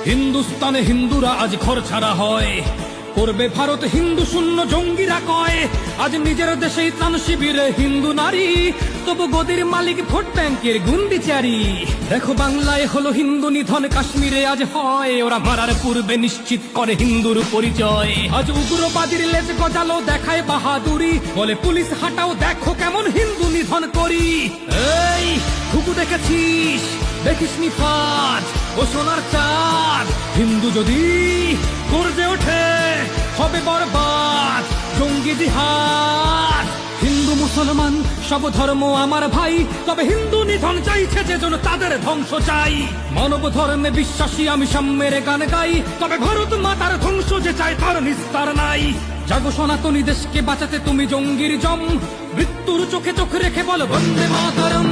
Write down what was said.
হিন্দুস্তানে হিন্দুরা আজ ঘর ছাড়া হয়, করবে ভারত হিন্দু শূন্য জঙ্গিরা কয়। আজ নিজের দেশেই ত্রাণ শিবিরে হিন্দু নারী, তবু গদির মালিক ভোট ব্যাংকের গুন্ডিচারি। দেখো বাংলায় হলো হিন্দু নিধন, কাশ্মীরে আজ হয়, ওরা মারার পূর্বে নিশ্চিত করে হিন্দুর পরিচয়। আজ উগ্রবাদীর লেজ গজালো দেখায় বাহাদুরি, বলে পুলিশ হাটাও দেখো কেমন হিন্দু নিধন করি। এই খুকু দেখেছিস, দেখিসনি ফাজ ও সোনার চাঁদ, হিন্দু যদি গর্জে ওঠে হবে বরবাদ জঙ্গি জিহাদ। হিন্দু মুসলমান সব ধর্ম আমার ভাই, তবে হিন্দু নিধন চাইছে যে জন তাদের ধ্বংস চাই। মানব ধর্মে বিশ্বাসী আমি সাম্যের গান গাই, তবে ভারত মাতার ধ্বংস যে চায় তার নিস্তার নাই। জাগো সনাতনী দেশকে বাঁচাতে তুমি জঙ্গির জম, মৃত্যুর চোখে চোখ রেখে বল বন্দে মাতরম।